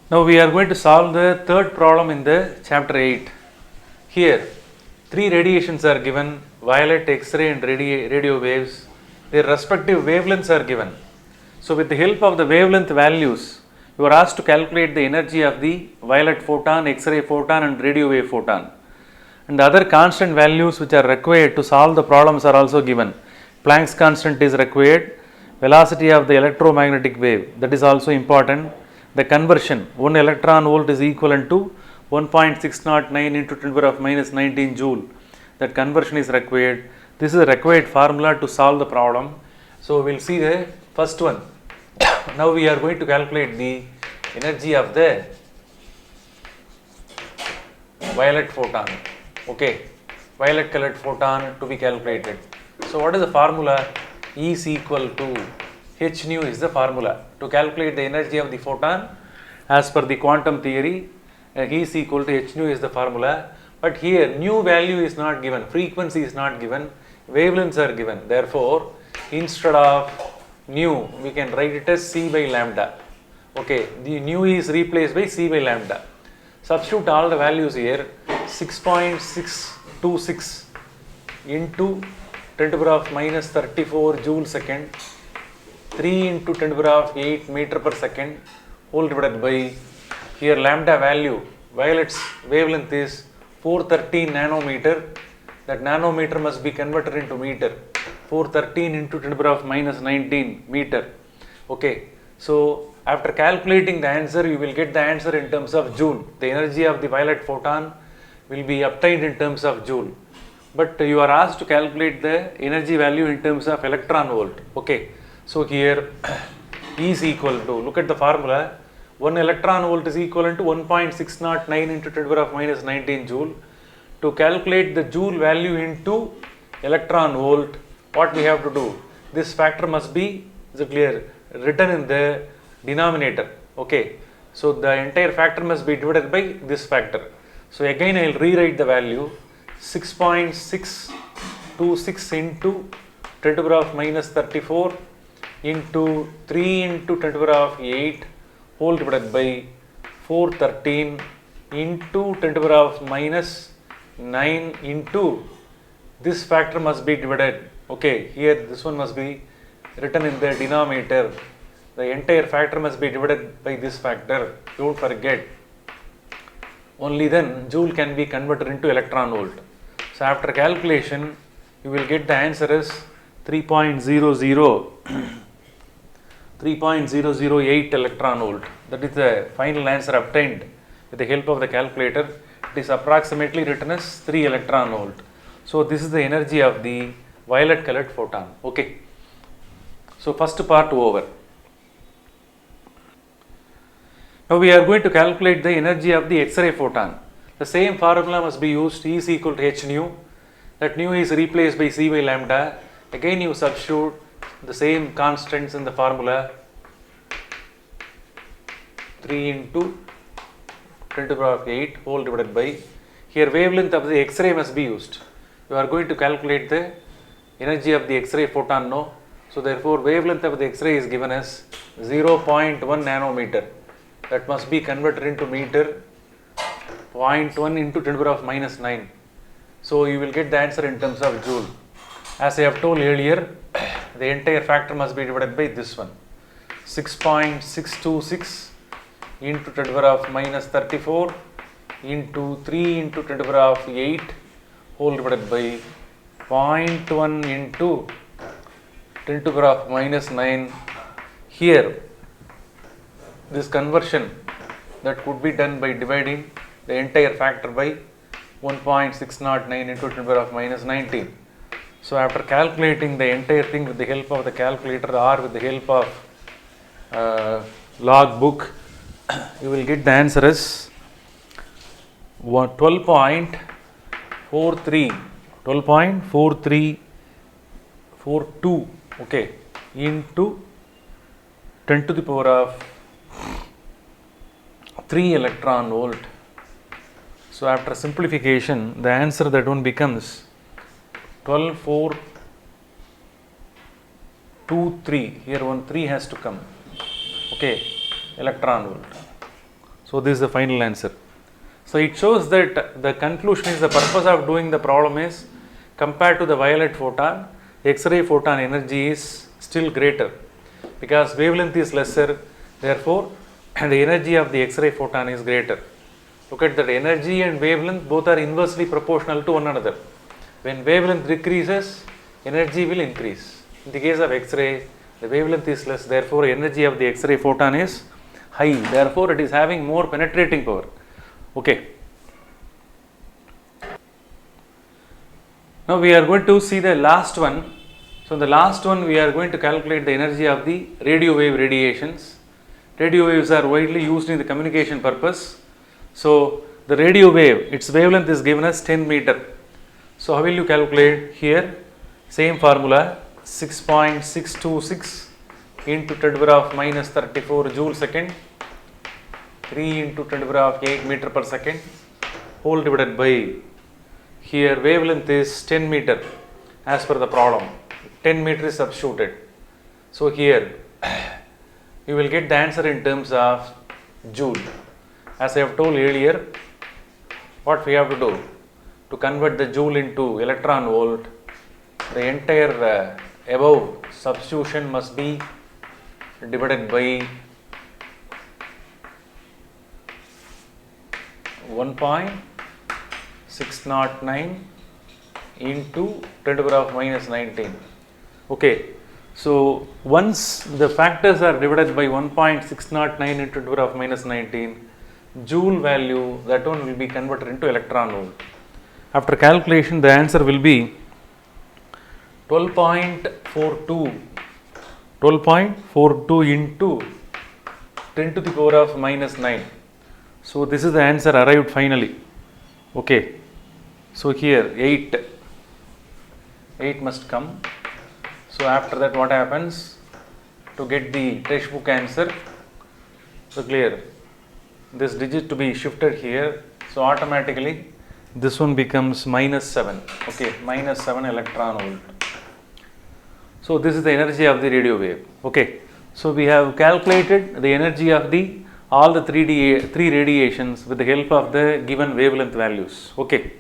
Now we are going to solve the third problem in the chapter 8. Here, three radiations are given: violet, X-ray and radio waves. Their respective wavelengths are given. So with the help of the wavelength values, you are asked to calculate the energy of the violet photon, X-ray photon and radio wave photon. And the other constant values which are required to solve the problems are also given. Planck's constant is required, velocity of the electromagnetic wave, that is also important. The conversion, 1 electron volt is equivalent to 1.609 into 10 to the power of minus 19 joule. That conversion is required. This is a required formula to solve the problem. So we will see the first one. Now we are going to calculate the energy of the violet photon. Okay, violet colored photon to be calculated. So what is the formula? E is equal to h nu is the formula to calculate the energy of the photon. As per the quantum theory, E is equal to h nu is the formula. But here nu value is not given, frequency is not given, wavelengths are given. Therefore, instead of nu, we can write it as C by lambda. Okay, the nu is replaced by C by lambda. Substitute all the values here. 6.626 into 10 to the power of minus 34 joule second, 3 into 10 to the power of 8 meter per second, whole divided by, here lambda value, violet's wavelength is 413 nanometer. That nanometer must be converted into meter. 413 into 10 to the power of minus 19 meter. Okay, so after calculating the answer, you will get the answer in terms of joule. The energy of the violet photon will be obtained in terms of joule. But you are asked to calculate the energy value in terms of electron volt. Okay, so here E is equal to, look at the formula, 1 electron volt is equivalent to 1.609 into 10 to the power of minus 19 joule. To calculate the joule value into electron volt, what we have to do? This factor must be, is it clear, written in the denominator. Okay, so the entire factor must be divided by this factor. So again I will rewrite the value, 6.626 into 10 to the power of minus 34 into 3 into 10 to the power of 8 whole divided by 413 into 10 to the power of minus 9 into this factor must be divided. Okay, here this one must be written in the denominator. The entire factor must be divided by this factor. Don't forget. Only then joule can be converted into electron volt. So after calculation, you will get the answer as 3.008 electron volt. That is the final answer obtained with the help of the calculator. It is approximately written as 3 electron volt. So this is the energy of the violet colored photon. Okay. So first part over. Now we are going to calculate the energy of the X-ray photon. The same formula must be used. E is equal to h nu. That nu is replaced by C by lambda. Again you substitute the same constants in the formula. 3 into 10 to the power of 8 whole divided by, here wavelength of the X-ray must be used. You are going to calculate the energy of the X-ray photon, no? So therefore wavelength of the X-ray is given as 0.1 nanometer. That must be converted into meter, 0.1 into 10 to the power of minus 9. So you will get the answer in terms of joule. As I have told earlier, the entire factor must be divided by this one. 6.626 into 10 to the power of minus 34 into 3 into 10 to the power of 8 whole divided by 0.1 into 10 to the power of minus 9. Here this conversion that could be done by dividing the entire factor by 1.609 into 10 to the power of minus 19. So after calculating the entire thing with the help of the calculator or with the help of log book, you will get the answer as 12.4342, okay, into 10 to the power of 3 electron volt. So after simplification, the answer that one becomes 12.423. Here one 3 has to come. Okay, electron volt. So this is the final answer. So it shows that the conclusion is the purpose of doing the problem is compared to the violet photon, X-ray photon energy is still greater because wavelength is lesser, therefore the energy of the X-ray photon is greater. Look at that, energy and wavelength both are inversely proportional to one another. When wavelength decreases, energy will increase. In the case of X-ray, the wavelength is less, therefore energy of the X-ray photon is high, therefore it is having more penetrating power. Okay. Now we are going to see the last one. So in the last one we are going to calculate the energy of the radio wave radiations. Radio waves are widely used in the communication purpose. So the radio wave, its wavelength is given as 10 meter. So how will you calculate? Here same formula, 6.626 into 10 to the power of minus 34 joule second, 3 into 10 to the power of 8 meter per second, whole divided by, here wavelength is 10 meter as per the problem, 10 meter is substituted. So here you will get the answer in terms of joule. As I have told earlier, what we have to do to convert the joule into electron volt, the entire above substitution must be divided by 1.609 into 10 to the power of minus 19. Okay, so once the factors are divided by 1.609 into 10 to the power of minus 19, joule value, that one will be converted into electron volt. After calculation, the answer will be 12.42 into 10 to the power of minus 9. So this is the answer arrived finally. Okay, so here 8 must come. So after that what happens? To get the textbook answer, so clear, this digit to be shifted here, so automatically this one becomes minus 7. Okay, minus 7 electron volt. So this is the energy of the radio wave. Okay, so we have calculated the energy of the all the three radiations with the help of the given wavelength values. Okay.